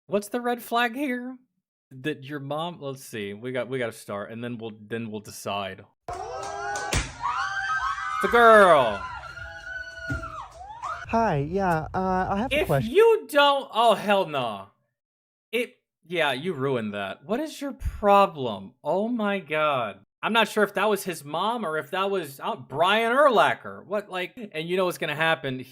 What's the red flag here? That your mom, let's see. We got to start and then we'll decide. The girl. Hi, yeah, I have a If question. you don't, oh hell no. Yeah, you ruined that. What is your problem? Oh my god. I'm not sure if that was his mom or if that was Brian Urlacher. What, like, and you know what's gonna happen?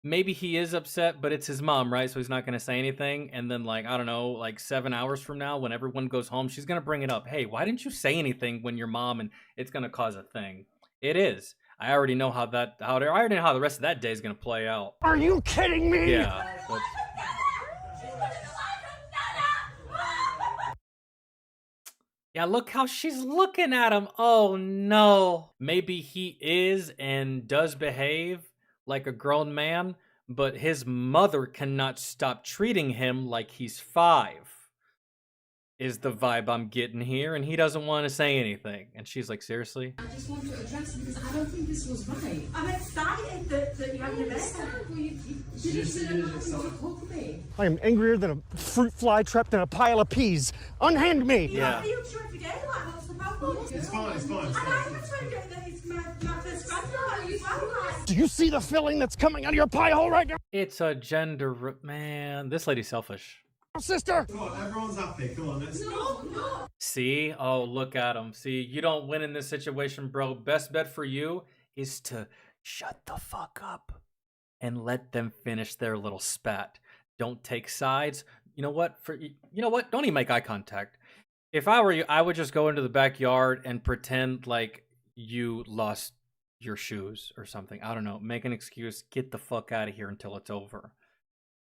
Maybe he is upset, but it's his mom, right? So he's not gonna say anything. And then, like, I don't know, like 7 hours from now, when everyone goes home, she's gonna bring it up. Hey, why didn't you say anything when your mom? And it's gonna cause a thing. It is. I already know I already know how the rest of that day is gonna play out. Are you kidding me? Yeah. Yeah, look how she's looking at him. Oh no. Maybe he is and does behave like a grown man, but his mother cannot stop treating him like he's 5. Is the vibe I'm getting here, and he doesn't want to say anything. And she's like, seriously? I just want to address it because I don't think this was right. I'm excited that you're having a birthday. You didn't sit and hug me. I am angrier than a fruit fly trapped in a pile of peas. Unhand me! Yeah. Are you sure if you get it, like, what's the problem? It's fine, it's fine. And I'm just trying to get that it's my first granddaughter as well. Do you see the filling that's coming out of your pie hole right now, It's a man, this lady's selfish. sister? Come on, everyone's happy. Come on, let's. No. See? Oh, look at him. See, you don't win in this situation, bro. Best bet for you is to shut the fuck up and let them finish their little spat. Don't take sides. You know what? Don't even make eye contact. If I were you, I would just go into the backyard and pretend like you lost your shoes or something. I don't know. Make an excuse. Get the fuck out of here until it's over.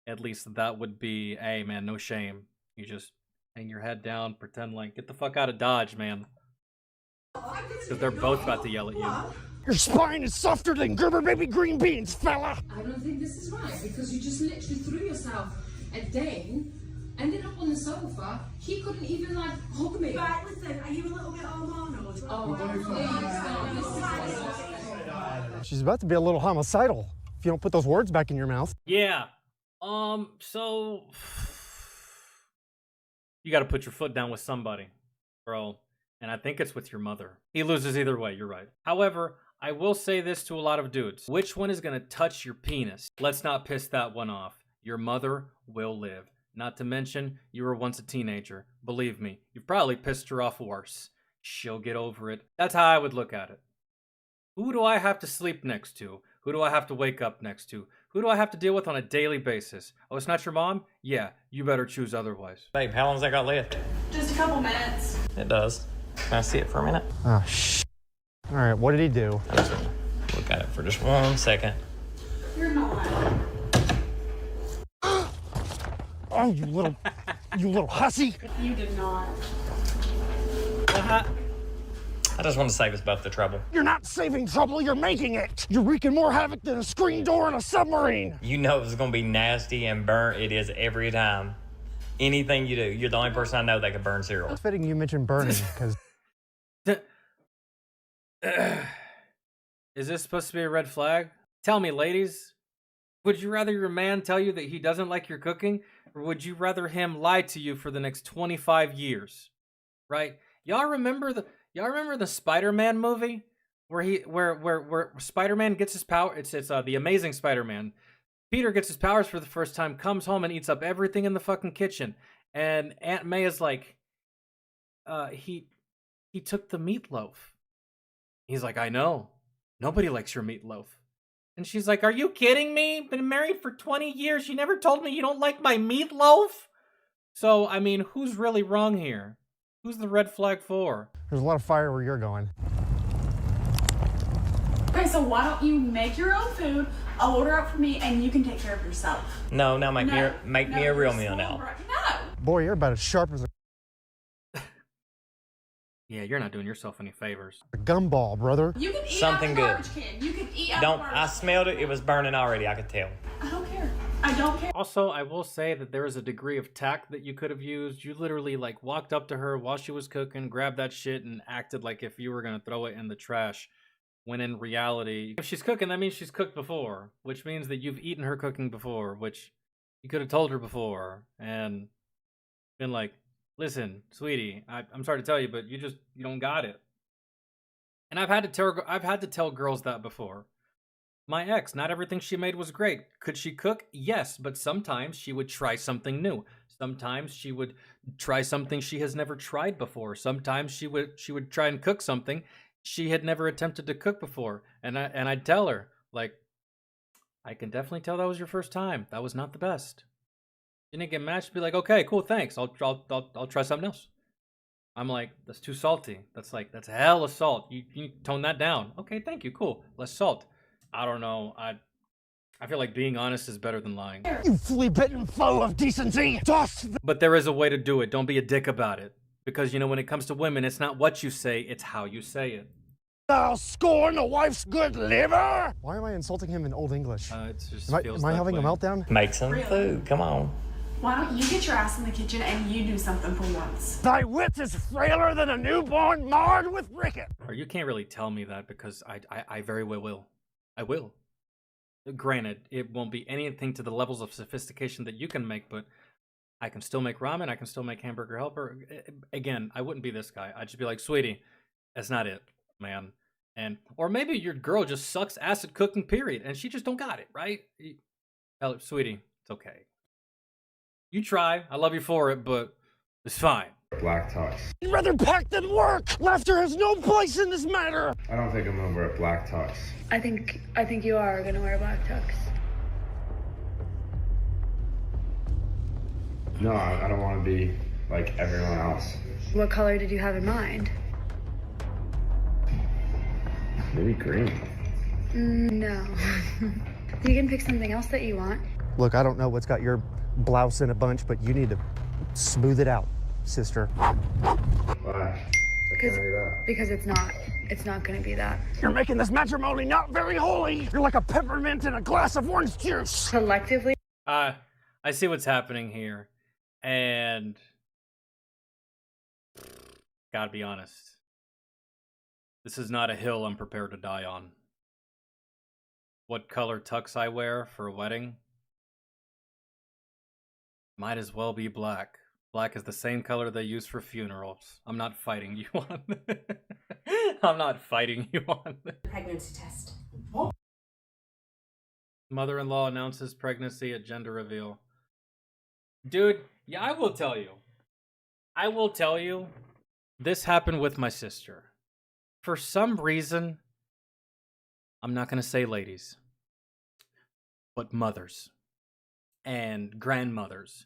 At least that would be, hey man, no shame. You just hang your head down, pretend like, get the fuck out of Dodge, man. Because they're both about to yell at you. Your spine is softer than Gerber baby green beans, fella! I don't think this is right because you just literally threw yourself at Dane, ended up on the sofa. He couldn't even like hug me. Right, listen, are you a little bit hormonal? She's about to be a little homicidal if you don't put those words back in your mouth. Yeah. So you got to put your foot down with somebody, bro. And I think it's with your mother. He loses either way, you're right. However, I will say this to a lot of dudes. Which one is going to touch your penis? Let's not piss that one off. Your mother will live. Not to mention, you were once a teenager. Believe me, you've probably pissed her off worse. She'll get over it. That's how I would look at it. Who do I have to sleep next to? Who do I have to wake up next to? Who do I have to deal with on a daily basis? Oh, it's not your mom? Yeah, you better choose otherwise. Babe, how long's that got left? Just a couple minutes. It does. Can I see it for a minute? Oh, shh. All right, what did he do? I just want to look at it for just 1 second. You're not. Oh, you little hussy! You did not. I just want to save us both the trouble. You're not saving trouble, you're making it! You're wreaking more havoc than a screen door in a submarine! You know it's going to be nasty and burnt. It is every time. Anything you do, you're the only person I know that can burn cereal. It's fitting you mentioned burning, because Is this supposed to be a red flag? Tell me, ladies. Would you rather your man tell you that he doesn't like your cooking, or would you rather him lie to you for the next 25 years? Right? Y'all remember the Spider-Man movie where Spider-Man gets his power? It's the Amazing Spider-Man. Peter gets his powers for the first time, comes home and eats up everything in the fucking kitchen. And Aunt May is like, he took the meatloaf. He's like, I know. Nobody likes your meatloaf. And she's like, are you kidding me? Been married for 20 years. You never told me you don't like my meatloaf? So, I mean, who's really wrong here? Who's the red flag for? there's a lot of fire where you're going. Okay, so why don't you make your own food? I'll order out for me, and you can take care of yourself. No, now make me a real meal now. No. Boy, you're about as sharp as Yeah, you're not doing yourself any favors. a gumball, brother. You can eat Something out the good. garbage can. You can eat out Don't. the I garbage smelled it. It was burning already. I could tell. I don't care. I don't care. Also, I will say that there is a degree of tact that you could have used. You literally like walked up to her while she was cooking, grabbed that shit, and acted like if you were gonna throw it in the trash. When in reality, if she's cooking, that means she's cooked before, which means that you've eaten her cooking before, which You could have told her before and been like, listen, sweetie, I'm sorry to tell you, but you don't got it. And I've had to tell girls that before. My ex, not everything she made was great. Could she cook? Yes, but sometimes she would try something new. Sometimes she would try something she has never tried before. Sometimes she would try and cook something she had never attempted to cook before. And I'd tell her, like, I can definitely tell that was your first time. That was not the best. She didn't get mad. She'd be like, okay, cool, thanks. I'll try something else. I'm like, that's too salty. That's hella salt. You tone that down. Okay, thank you, cool. Less salt. I don't know. I feel like being honest is better than lying. You flea-bitten foe of decency! Toss the But there is a way to do it. Don't be a dick about it. Because, you know, when it comes to women, it's not what you say, it's how you say it. thou scorn the wife's good liver! Why am I insulting him in Old English? It just Am I having a meltdown? Make some food. Come on. Why don't you get your ass in the kitchen and you do something for once? Thy wit is frailer than a newborn marred with ricket! Or you can't really tell me that because I very well will. I will. Granted, it won't be anything to the levels of sophistication that you can make, but I can still make ramen, I can still make hamburger helper. Again, I wouldn't be this guy. I'd just be like, sweetie, that's not it, man. Or maybe your girl just sucks ass at cooking, period, and she just don't got it, right? Tell her, sweetie, it's okay. You try, I love you for it, but it's fine. Black tux. I'd rather pack than work! Laughter has no place in this matter! I don't think I'm gonna wear a black tux. I think you are gonna wear a black tux. No, I don't want to be like everyone else. What color did you have in mind? Maybe green. No. You can pick something else that you want. Look, I don't know what's got your blouse in a bunch, but you need to smooth it out, sister. Why? Because it's not gonna be that. You're making this matrimony not very holy! You're like a peppermint in a glass of orange juice! Collectively. I see what's happening here, and gotta be honest, this is not a hill I'm prepared to die on. What color tux I wear for a wedding might as well be black. Black is the same color they use for funerals. I'm not fighting you on I'm not fighting you on Pregnancy test. Mother-in-law announces pregnancy at gender reveal. Dude, yeah, I will tell you. This happened with my sister. For some reason, I'm not going to say ladies, but mothers and grandmothers,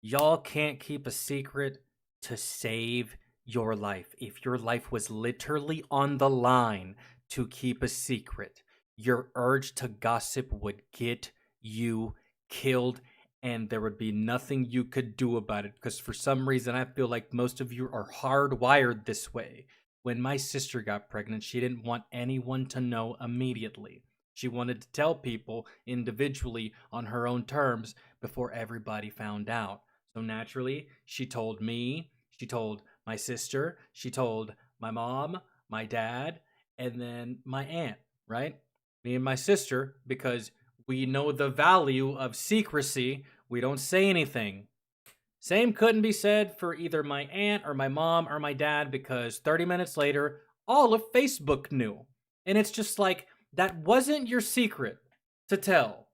y'all can't keep a secret to save your life. If your life was literally on the line to keep a secret, your urge to gossip would get you killed, and there would be nothing you could do about it, because for some reason I feel like most of you are hardwired this way. When my sister got pregnant, she didn't want anyone to know immediately. She wanted to tell people individually on her own terms before everybody found out. So naturally, she told me, she told my sister, she told my mom, my dad, and then my aunt, right? Me and my sister, because we know the value of secrecy, we don't say anything. Same couldn't be said for either my aunt or my mom or my dad, because 30 minutes later, all of Facebook knew. And it's just like, that wasn't your secret to tell.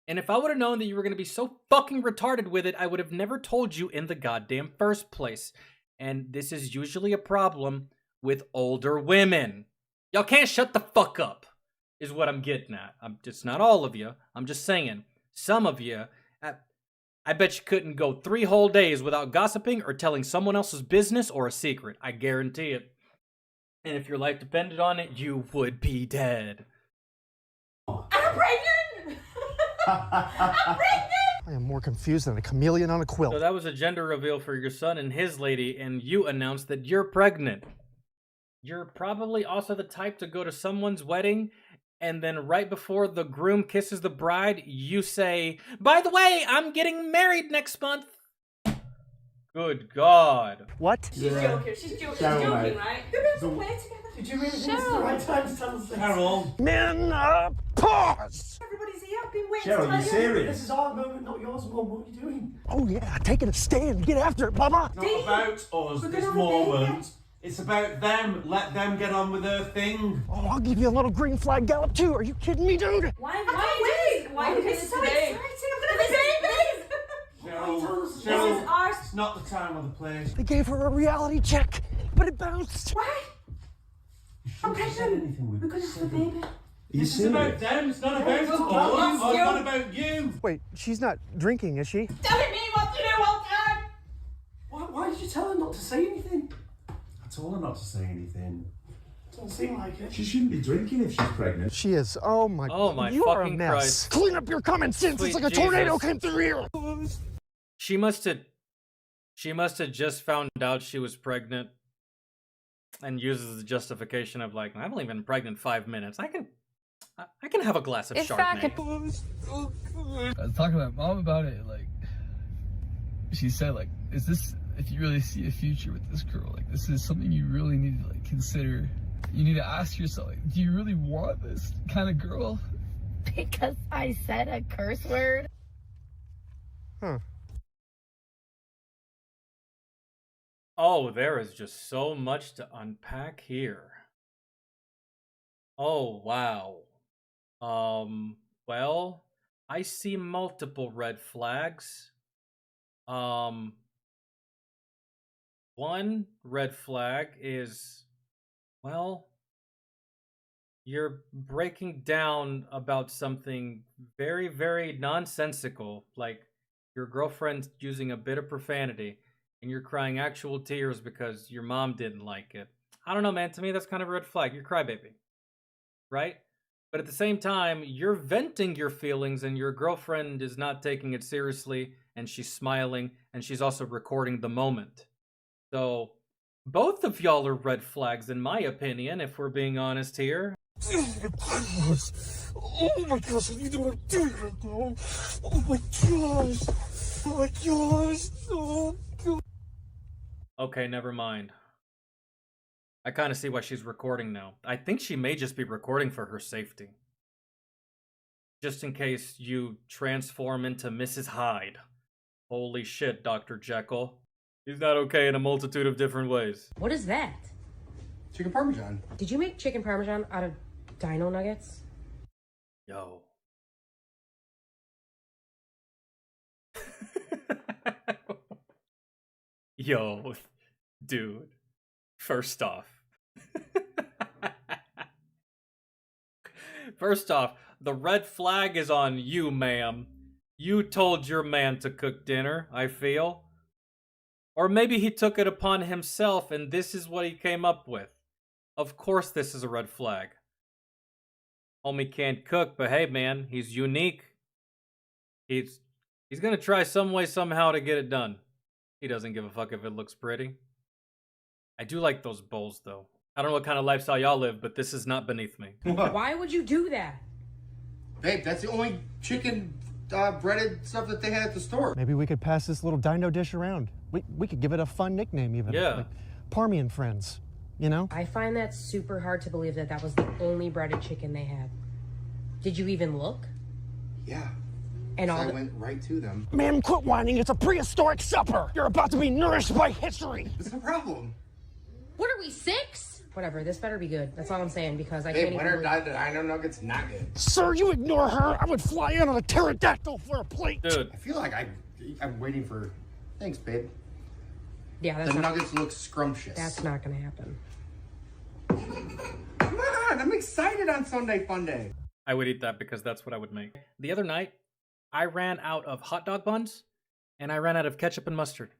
And if I would have known that you were going to be so fucking retarded with it, I would have never told you in the goddamn first place. And this is usually a problem with older women. Y'all can't shut the fuck up, is what I'm getting at. It's not all of you. I'm just saying, some of you, I bet you couldn't go 3 whole days without gossiping or telling someone else's business or a secret. I guarantee it. And if your life depended on it, you would be dead. I'm pregnant! I'm pregnant! I am more confused than a chameleon on a quilt. So that was a gender reveal for your son and his lady, and you announced that you're pregnant. You're probably also the type to go to someone's wedding, and then right before the groom kisses the bride, you say, by the way, I'm getting married next month. Good God. What? She's joking. She's joking. Cheryl, She's joking, mate. right? They're going to play together. Did you really think this is the right time to tell us this? Carol. Men, pause! Everybody's here. I've been waiting Cheryl, to you tell you. serious? This is our moment, not yours, Mum. What are you doing? Oh yeah, taking a stand. Get after it, Mama. It's not about us, We're this gonna moment. It's about them. Let them get on with their thing. Oh, I'll give you a little green flag gallop too. Are you kidding me, dude? Why are you doing this so today? exciting. I'm gonna be Cheryl, This is Cheryl, ours. it's not the time or the place. They gave her a reality check, but it bounced. Why? I'm pregnant. We're going to have a baby. This is about them. It's not about us. It's not about you. Wait, she's not drinking, is she? Telling me what to do all the time. Why did you tell her not to say anything? I told her not to say anything. Doesn't seem like it. She shouldn't be drinking if she's pregnant. She is. Oh my. Oh my you are a fucking mess. Christ. Clean up your common sense. Sweet It's like a tornado Jesus. came through here. She must have just found out she was pregnant and uses the justification of like, I've only been pregnant 5 minutes. I can have a glass of Chardonnay. I was talking to my mom about it, like, she said, like, is this, if you really see a future with this girl, like, this is something you really need to, like, consider. You need to ask yourself, like, do you really want this kind of girl? Because I said a curse word? Huh. Oh, there is just so much to unpack here. Oh, wow. Well, I see multiple red flags. One red flag is, well, you're breaking down about something very, very nonsensical, like your girlfriend's using a bit of profanity, and you're crying actual tears because your mom didn't like it. I don't know, man. To me, that's kind of a red flag. You're crybaby, right? But at the same time, you're venting your feelings, and your girlfriend is not taking it seriously, and she's smiling, and she's also recording the moment. So, both of y'all are red flags, in my opinion, if we're being honest here. Oh my gosh, what are you doing right now? Oh my gosh. Oh my gosh. Oh god. Okay, never mind. I kind of see why she's recording now. I think she may just be recording for her safety. Just in case you transform into Mrs. Hyde. Holy shit, Dr. Jekyll. He's not okay in a multitude of different ways. What is that? Chicken Parmesan. Did you make chicken parmesan out of dino nuggets? Yo. Yo, dude. First off. First off, the red flag is on you, ma'am. You told your man to cook dinner, I feel. Or maybe he took it upon himself and this is what he came up with. Of course this is a red flag. Homie can't cook, but hey man, he's unique. He's gonna try some way, somehow to get it done. He doesn't give a fuck if it looks pretty. I do like those bowls though. I don't know what kind of lifestyle y'all live, but this is not beneath me. Why would you do that? Babe, that's the only chicken breaded stuff that they had at the store. Maybe we could pass this little dino dish around. We could give it a fun nickname even. Yeah. Like Parmy and Friends, you know? I find that super hard to believe that that was the only breaded chicken they had. Did you even look? Yeah. And So all I the- went right to them. Man, quit whining. It's a prehistoric supper. You're about to be nourished by history. It's no problem. What are we, 6? Whatever, this better be good. That's all I'm saying, because I Babe, can't when even her believe... dino nuggets not good. Sir, you ignore her. I would fly in on a pterodactyl for a plate. Dude, I feel like I'm waiting for... Thanks, babe. Yeah, that's The not, nuggets look scrumptious. that's not gonna happen. Come on, I'm excited on Sunday Fun Day. I would eat that because that's what I would make. The other night, I ran out of hot dog buns and I ran out of ketchup and mustard.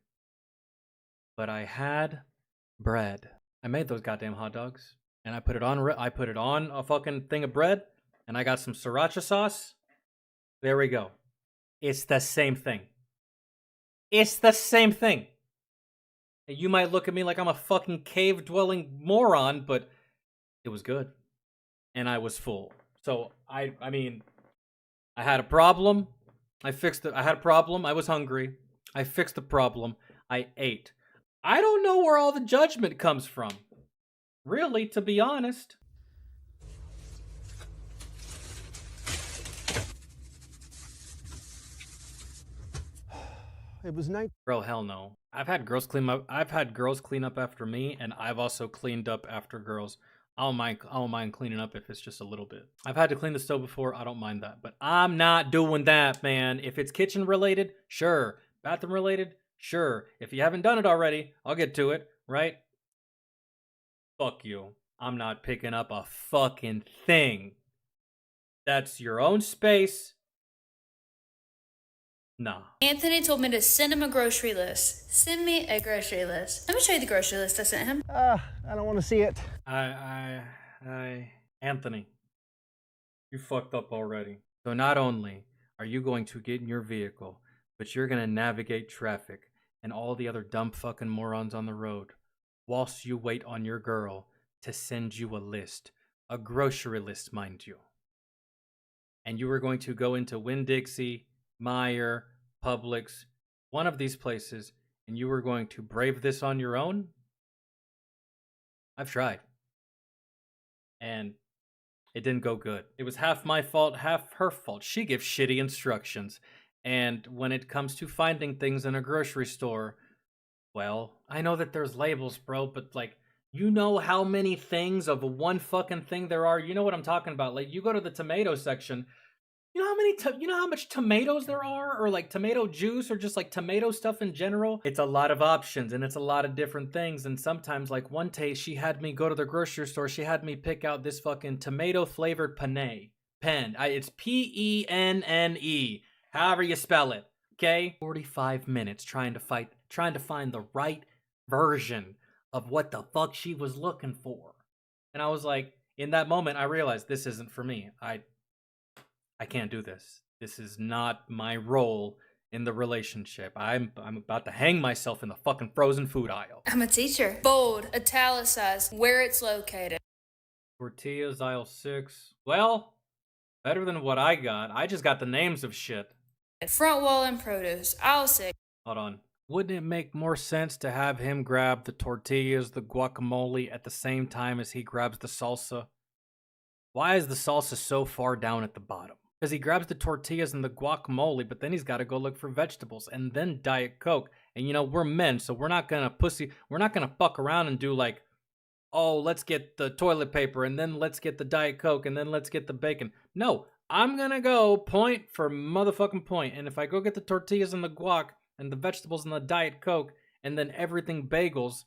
But I had bread. I made those goddamn hot dogs and I put it on a fucking thing of bread and I got some sriracha sauce. There we go. It's the same thing. It's the same thing. You might look at me like I'm a fucking cave-dwelling moron, but it was good. And I was full. So, I mean, I had a problem. I fixed it. I had a problem. I was hungry. I fixed the problem. I ate. I don't know where all the judgment comes from. Really, to be honest. It was night. Bro, hell no. I've had girls clean up after me, and I've also cleaned up after girls. I don't mind cleaning up if it's just a little bit. I've had to clean the stove before, I don't mind that. But I'm not doing that, man. If it's kitchen related, sure. Bathroom related, sure. If you haven't done it already, I'll get to it, right? Fuck you. I'm not picking up a fucking thing. That's your own space. Nah. Anthony told me to send him a grocery list. Send me a grocery list. Let me show you the grocery list I sent him. I don't want to see it. Anthony, you fucked up already. So not only are you going to get in your vehicle, but you're going to navigate traffic and all the other dumb fucking morons on the road whilst you wait on your girl to send you a list. A grocery list, mind you. And you are going to go into Winn-Dixie, Meijer, Publix, one of these places, and you were going to brave this on your own? I've tried. And it didn't go good. It was half my fault, half her fault. She gives shitty instructions. And when it comes to finding things in a grocery store, well, I know that there's labels, bro, but like, you know how many things of one fucking thing there are? You know what I'm talking about. Like, you go to the tomato section, you know how much tomatoes there are, or like tomato juice, or just like tomato stuff in general? It's a lot of options, and it's a lot of different things. And sometimes, like one day, she had me go to the grocery store. She had me pick out this fucking tomato flavored penne. It's Penne. However you spell it. Okay. 45 minutes trying to find the right version of what the fuck she was looking for. And I was like, in that moment, I realized this isn't for me. I can't do this. This is not my role in the relationship. I'm about to hang myself in the fucking frozen food aisle. I'm a teacher. Bold, italicized, where it's located. Tortillas, aisle 6. Well, better than what I got. I just got the names of shit. Front wall and produce, aisle 6. Hold on. Wouldn't it make more sense to have him grab the tortillas, the guacamole at the same time as he grabs the salsa? Why is the salsa so far down at the bottom? Because he grabs the tortillas and the guacamole, but then he's got to go look for vegetables and then Diet Coke. And you know, we're men, so we're not gonna fuck around and do like, oh, let's get the toilet paper and then let's get the Diet Coke and then let's get the bacon. No, I'm gonna go point for motherfucking point. And if I go get the tortillas and the guac and the vegetables and the Diet Coke and then everything bagels,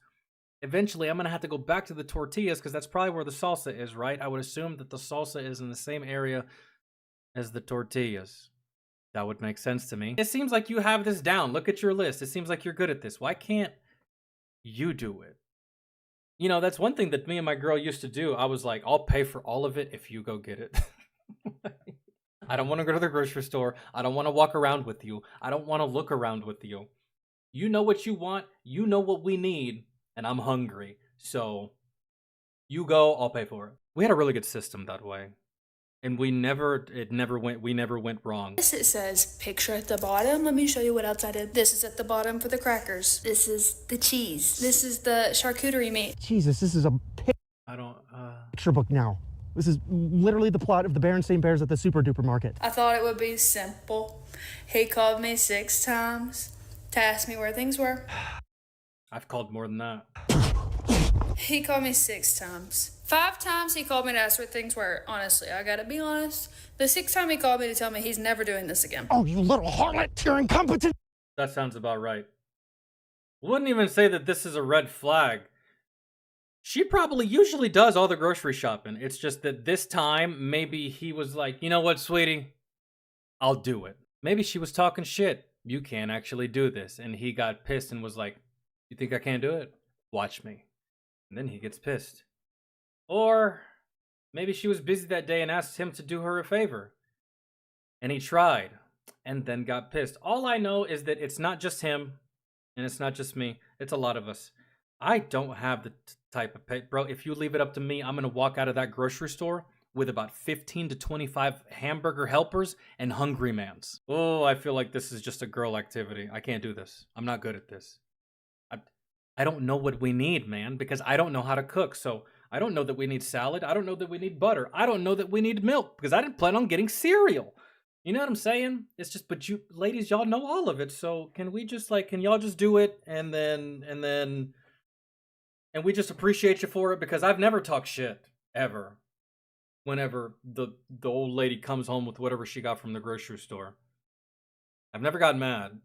eventually I'm gonna have to go back to the tortillas because that's probably where the salsa is, right? I would assume that the salsa is in the same area as the tortillas. That would make sense to me. It seems like you have this down. Look at your list. It seems like you're good at this. Why can't you do it? You know, that's one thing that me and my girl used to do. I was like, I'll pay for all of it if you go get it. I don't want to go to the grocery store. I don't want to walk around with you. I don't want to look around with you. You know what you want. You know what we need. And I'm hungry. So you go, I'll pay for it. We had a really good system that way. And we never went wrong. This it says picture at the bottom. Let me show you what else I did. This is at the bottom for the crackers. This is the cheese. This is the charcuterie meat. Jesus, this is a picture book now. This is literally the plot of the Berenstain Bears at the Super Duper Market. I thought it would be simple. He called me 6 times to ask me where things were. I've called more than that. He called me 6 times. 5 times he called me to ask where things were. Honestly, I gotta be honest. The 6th time he called me to tell me he's never doing this again. Oh, you little harlot! You're incompetent! That sounds about right. Wouldn't even say that this is a red flag. She probably usually does all the grocery shopping. It's just that this time, maybe he was like, you know what, sweetie? I'll do it. Maybe she was talking shit. You can't actually do this. And he got pissed and was like, you think I can't do it? Watch me. And then he gets pissed. Or maybe she was busy that day and asked him to do her a favor. And he tried and then got pissed. All I know is that it's not just him and it's not just me. It's a lot of us. I don't have the type of pay. Bro, if you leave it up to me, I'm going to walk out of that grocery store with about 15 to 25 hamburger helpers and Hungry Mans. Oh, I feel like this is just a girl activity. I can't do this. I'm not good at this. I don't know what we need, man, because I don't know how to cook. So I don't know that we need salad. I don't know that we need butter. I don't know that we need milk because I didn't plan on getting cereal. You know what I'm saying? It's just, but you ladies, y'all know all of it. So can we just like, can y'all just do it and we just appreciate you for it because I've never talked shit ever. Whenever the old lady comes home with whatever she got from the grocery store, I've never gotten mad.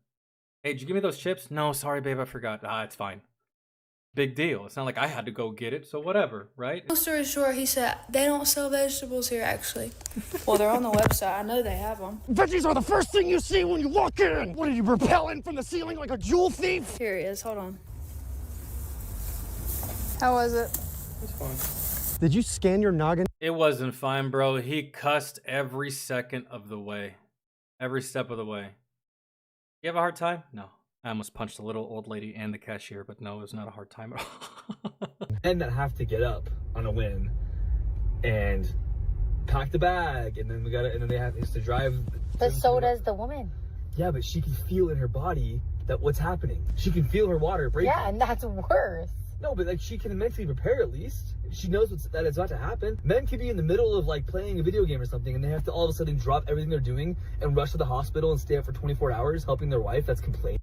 Hey, did you give me those chips? No, sorry, babe, I forgot. It's fine. Big deal. It's not like I had to go get it, so whatever, right? Long story short, he said, they don't sell vegetables here, actually. Well, they're on the website. I know they have them. Veggies are the first thing you see when you walk in. What are you, repelling from the ceiling like a jewel thief? Here he is. Hold on. How was it? It's fine. Did you scan your noggin? It wasn't fine, bro. He cussed every second of the way. Every step of the way. You have a hard time? No. I almost punched the little old lady and the cashier, but no, it was not a hard time at all. And that have to get up on a whim and pack the bag, and then they have to drive. But so does the woman. Yeah, but she can feel in her body that what's happening. She can feel her water breaking. Yeah, and that's worse. No, but like she can mentally prepare at least. She knows that it's about to happen. Men could be in the middle of like playing a video game or something, and they have to all of a sudden drop everything they're doing and rush to the hospital and stay up for 24 hours helping their wife that's complaining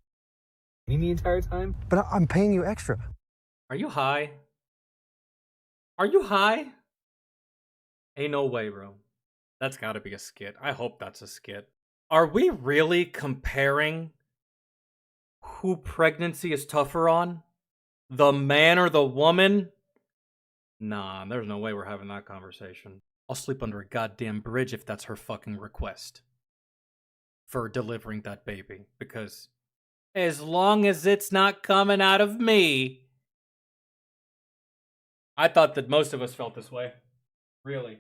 the entire time. But I'm paying you extra. Are you high? Are you high? Ain't no way, bro. That's gotta be a skit. I hope that's a skit. Are we really comparing who pregnancy is tougher on? The man or the woman? Nah, there's no way we're having that conversation. I'll sleep under a goddamn bridge if that's her fucking request for delivering that baby. Because as long as it's not coming out of me. I thought that most of us felt this way. Really.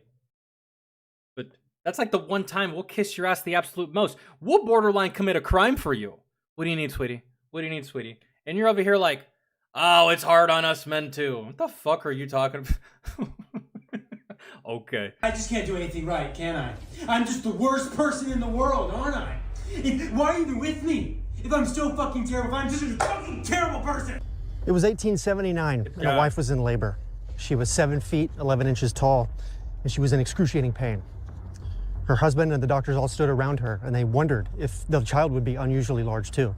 But that's like the one time we'll kiss your ass the absolute most. We'll borderline commit a crime for you. What do you need, sweetie? What do you need, sweetie? And you're over here like, oh, it's hard on us men too. What the fuck are you talking about? Okay. I just can't do anything right, can I? I'm just the worst person in the world, aren't I? Why are you even with me? If I'm so fucking terrible, if I'm just a fucking terrible person. It was 1879, and my wife was in labor. She was 7 feet, 11 inches tall, and she was in excruciating pain. Her husband and the doctors all stood around her, and they wondered if the child would be unusually large too.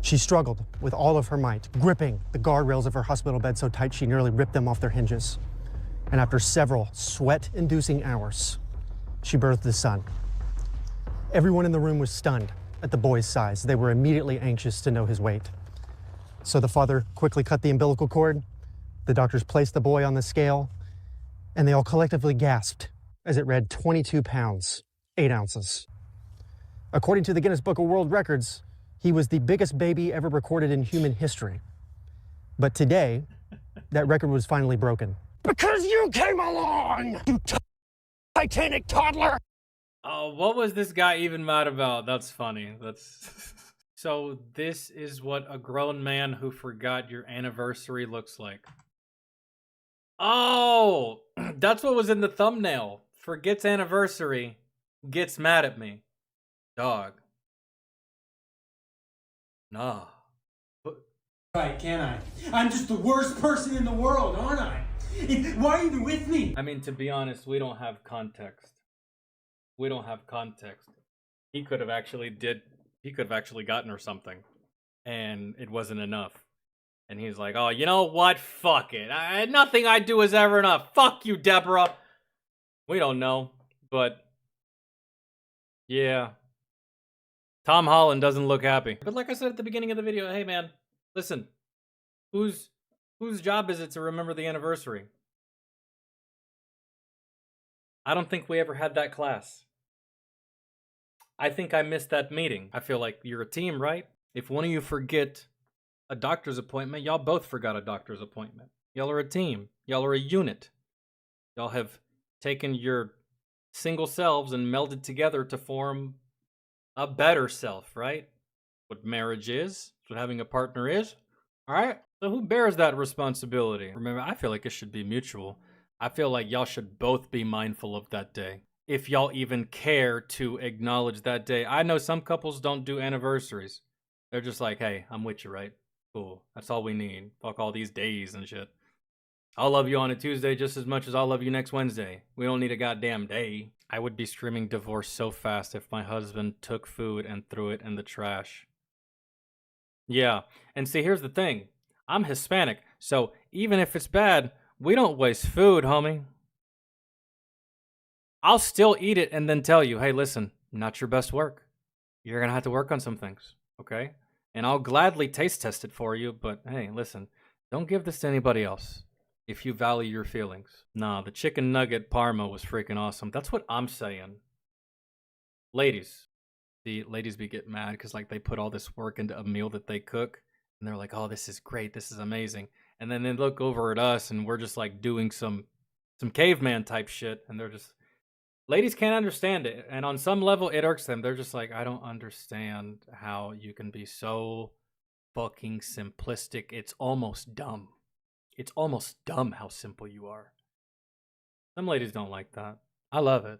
She struggled with all of her might, gripping the guardrails of her hospital bed so tight she nearly ripped them off their hinges. And after several sweat-inducing hours, she birthed the son. Everyone in the room was stunned at the boy's size. They were immediately anxious to know his weight. So the father quickly cut the umbilical cord, the doctors placed the boy on the scale, and they all collectively gasped as it read 22 pounds, 8 ounces. According to the Guinness Book of World Records, he was the biggest baby ever recorded in human history. But today, that record was finally broken. Because you came along, you Titanic toddler! Oh, what was this guy even mad about? That's funny. That's so this is what a grown man who forgot your anniversary looks like. Oh, that's what was in the thumbnail. Forgets anniversary, gets mad at me. Dog. Nah. Right, can I? I'm just the worst person in the world, aren't I? Why are you even with me? I mean, to be honest, we don't have context. We don't have context. He could have actually gotten her something, and it wasn't enough. And he's like, oh, you know what? Fuck it. Nothing I do is ever enough. Fuck you, Deborah. We don't know, but yeah. Tom Holland doesn't look happy. But like I said at the beginning of the video, hey man, listen, whose job is it to remember the anniversary? I don't think we ever had that class. I think I missed that meeting. I feel like you're a team, right? If one of you forget a doctor's appointment, y'all both forgot a doctor's appointment. Y'all are a team. Y'all are a unit. Y'all have taken your single selves and melded together to form a better self, right? What marriage is, what having a partner is. All right? So who bears that responsibility? Remember, I feel like it should be mutual. I feel like y'all should both be mindful of that day. If y'all even care to acknowledge that day. I know some couples don't do anniversaries. They're just like, hey, I'm with you, right? Cool. That's all we need. Fuck all these days and shit. I'll love you on a Tuesday just as much as I'll love you next Wednesday. We don't need a goddamn day. I would be screaming divorce so fast if my husband took food and threw it in the trash. Yeah, and see, here's the thing. I'm Hispanic, so even if it's bad, we don't waste food, homie. I'll still eat it and then tell you, hey, listen, not your best work. You're gonna have to work on some things, okay? And I'll gladly taste test it for you, but hey, listen, don't give this to anybody else if you value your feelings. Nah, the chicken nugget parma was freaking awesome. That's what I'm saying. Ladies. The ladies be getting mad because like they put all this work into a meal that they cook and they're like, oh, this is great, this is amazing. And then they look over at us and we're just like doing some caveman type shit and they're just, ladies can't understand it. And on some level it irks them. They're just like, I don't understand how you can be so fucking simplistic. It's almost dumb. It's almost dumb how simple you are. Some ladies don't like that. I love it.